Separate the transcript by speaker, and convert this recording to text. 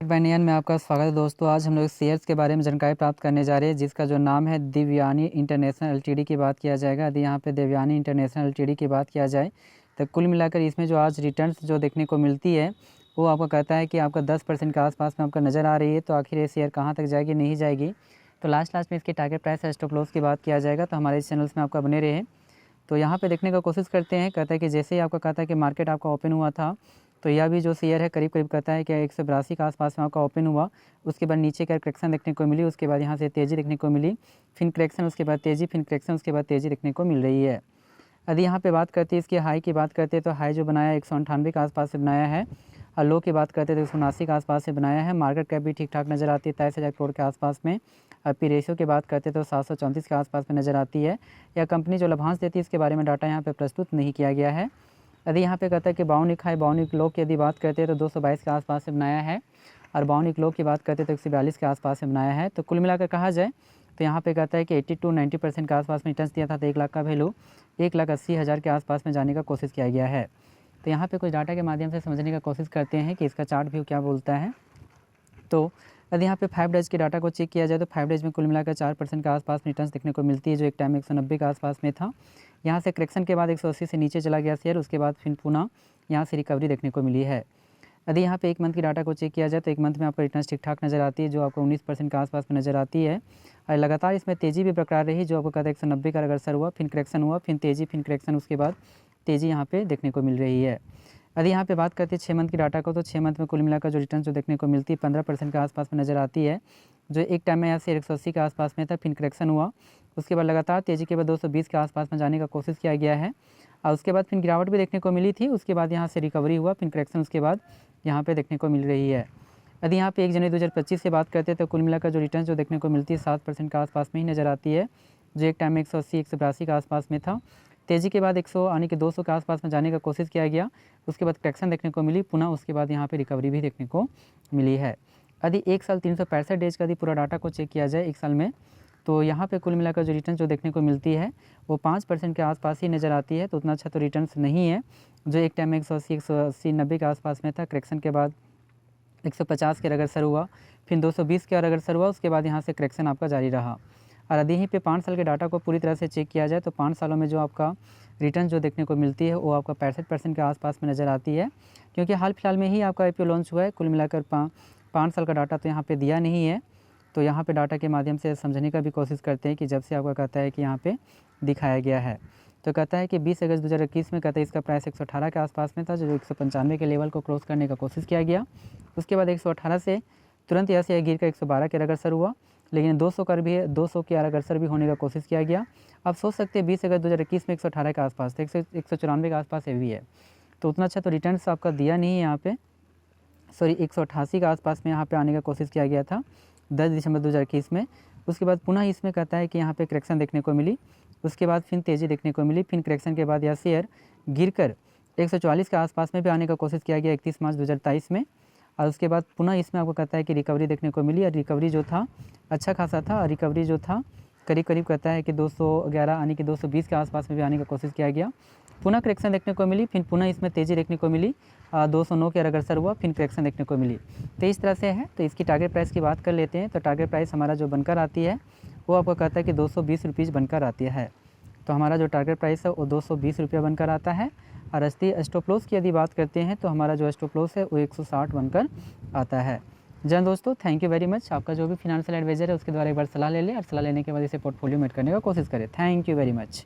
Speaker 1: Banyan में आपका स्वागत है दोस्तों। आज हम लोग शेयर्स के बारे में जानकारी प्राप्त करने जा रहे हैं, जिसका जो नाम है देवयानी इंटरनेशनल एलटीडी की बात किया जाएगा। यदि यहाँ पे देवयानी इंटरनेशनल एलटीडी की बात किया जाए तो कुल मिलाकर इसमें जो आज रिटर्न्स जो देखने को मिलती है वो आपको कहता है कि आपका 10% के आसपास में आपका नज़र आ रही है। तो आखिर ये शेयर कहाँ तक जाएगी, नहीं जाएगी, तो लास्ट में इसकी टारगेट प्राइस स्टॉप लॉस की बात किया जाएगा। तो हमारे इस चैनल्स में आपका बने रहे। तो यहाँ पे देखने का कोशिश करते हैं। कहता है कि जैसे ही आपका कहता है कि मार्केट आपका ओपन हुआ था तो यह भी जो शेयर है करीब कहता है कि 182 के आसपास में आपका ओपन हुआ। उसके बाद नीचे का करेक्शन देखने को मिली, उसके बाद यहाँ से तेज़ी देखने को मिली, फिर करेक्शन, उसके बाद तेज़ी, फिर करेक्शन, उसके बाद तेज़ी देखने को मिल रही है। यदि यहाँ पे बात करते हैं इसके हाई की बात करते हैं तो हाई जो बनाया 198 के आसपास से बनाया है, और लो की बात करते हैं तो 179 के आसपास से बनाया है। मार्केट कैप भी ठीक ठाक नज़र आती है 23,000 करोड़ के आसपास में। और पी रेशियो की बात करते तो 734 के आसपास में नज़र आती है। यह कंपनी जो लाभांश देती है इसके बारे में डाटा यहाँ पे प्रस्तुत नहीं किया गया है। यदि यहाँ पे कहता है कि बाउनिक हाई बाउनिक लो की यदि बात करते हैं तो 222 के आसपास से बनाया है, और बाउनिक लो की बात करते हैं तो 142 के आसपास से बनाया है। तो कुल मिलाकर कहा जाए तो यहाँ पे कहता है कि 80 to 90% के आसपास में रिटर्न्स दिया था। तो 1 लाख का वैल्यू 1,80,000 के आसपास में जाने का कोशिश किया गया है। तो यहाँ पे कुछ डाटा के माध्यम से समझने का कोशिश करते हैं कि इसका चार्ट व्यू क्या बोलता है। तो यदि यहाँ पे 5 डेज के डाटा को चेक किया जाए तो 5 डेज में कुल मिलाकर 4% के आसपास में रिटर्न्स देखने को मिलती है, जो एक टाइम 190 के आसपास में था। यहाँ से करेक्शन के बाद 180 से नीचे चला गया शेयर, उसके बाद फिर पुनः यहाँ से रिकवरी देखने को मिली है। यदि यहाँ पे 1 मंथ की डाटा को चेक किया जाए तो 1 मंथ में आपको रिटर्न्स ठीक ठाक नज़र आती है, जो आपको 19% के आसपास में नज़र आती है। और लगातार इसमें तेज़ी भी बरकरार रही, जो आपको कहता है 190 का अगर सर हुआ, फिर करेक्शन हुआ, फिर तेज़ी, फिर करेक्शन, उसके बाद तेज़ी यहाँ पे देखने को मिल रही है। यदि यहाँ पे बात करते हैं 6 मंथ की डाटा को तो 6 मंथ में कुल मिलाकर जो रिटर्न जो देखने को मिलती है 15% के आसपास में नज़र आती है, जो एक टाइम में यहाँ से 180 के आसपास में था, फिर करेक्शन हुआ, उसके बाद लगातार तेज़ी के बाद 220 के आसपास में जाने का कोशिश किया गया है, और उसके बाद फिर गिरावट भी देखने को मिली थी। उसके बाद यहाँ से रिकवरी हुआ, फिर करेक्शन उसके बाद यहाँ पे देखने को मिल रही है। यदि यहाँ पे 1 जनवरी 2025 से बात करते हैं तो कुल मिलाकर जो रिटर्न जो देखने को मिलती है 7% के आसपास में ही नज़र आती है, जो एक टाइम में 180 182 के आसपास में था। तेज़ी के बाद 100 यानी कि 200 के आसपास में जाने का कोशिश किया गया, उसके बाद करेक्शन देखने को मिली, पुनः उसके बाद यहाँ पे रिकवरी भी देखने को मिली है। यदि 1 साल 365 डेज का यदि पूरा डाटा को चेक किया जाए 1 साल में, तो यहाँ पे कुल मिलाकर जो रिटर्न जो देखने को मिलती है वो 5% के आसपास ही नज़र आती है। तो उतना अच्छा तो रिटर्न्स नहीं है, जो एक टाइम में 180 90 के आसपास में था। करेक्शन के बाद 150 के अगर सर हुआ, फिर 220 के अगर सर हुआ, उसके बाद यहाँ से करेक्शन आपका जारी रहा। और यदि यहीं पे 5 साल के डाटा को पूरी तरह से चेक किया जाए तो 5 सालों में जो आपका रिटर्न जो देखने को मिलती है वो आपका 65% के आसपास में नज़र आती है, क्योंकि हाल फिलहाल में ही आपका IPO लॉन्च हुआ है। कुल मिलाकर 5 साल का डाटा तो यहाँ पे दिया नहीं है। तो यहाँ पे डाटा के माध्यम से समझने का भी कोशिश करते हैं कि जब से आपका कहता है कि यहाँ पे दिखाया गया है, तो कहता है कि 20 अगस्त 2021 में कहता है इसका प्राइस 118 के आसपास में था, जो 195 के लेवल को क्रॉस करने का कोशिश किया गया। उसके बाद 118 से तुरंत यहाँ से गिर कर 112 के अग्रसर हुआ, लेकिन 200 के अग्रसर भी होने का कोशिश किया गया। आप सोच सकते हैं 20 अगस्त 2021 में 118 के आसपास थे, 194 के आसपास भी है, तो उतना अच्छा तो रिटर्न्स आपका दिया नहीं है। यहाँ पे 188 के आसपास में यहाँ पे आने का कोशिश किया गया था 10 दिसंबर 2021 में। उसके बाद पुनः इसमें कहता है कि यहाँ पे करेक्शन देखने को मिली, उसके बाद फिर तेज़ी देखने को मिली, फिर करेक्शन के बाद यह शेयर गिरकर 144 के आसपास में भी आने का कोशिश किया गया 31 मार्च 2023 में। और उसके बाद पुनः इसमें आपको कहता है कि रिकवरी देखने को मिली, और रिकवरी जो था अच्छा खासा था, और रिकवरी जो था करीब कहता है कि 211 यानी कि 220 के आसपास में भी आने का कोशिश किया गया। पुनः करेक्शन देखने को मिली, फिर पुनः इसमें तेज़ी देखने को मिली, 209 के अग्रसर हुआ, फिर करेक्शन देखने को मिली। तो इस तरह से है। तो इसकी टारगेट प्राइस की बात कर लेते हैं। तो टारगेट प्राइस हमारा जो बनकर आती है वो आपको कहता है कि 220 रुपीज़ बनकर आती है। तो हमारा जो टारगेट प्राइस है वो 220 रुपया बनकर आता है। और स्टॉप लॉस की यदि बात करते हैं तो हमारा जो स्टॉप लॉस है वो 160 बनकर आता है। जय दोस्तों, थैंक यू वेरी मच। आपका जो भी फिनेंशियल एडवाइजर है उसके द्वारा एक बार सलाह ले लें, और सलाह लेने के बाद इसे पोर्टफोलियो में ऐड करने का कोशिश करें। Thank you very much.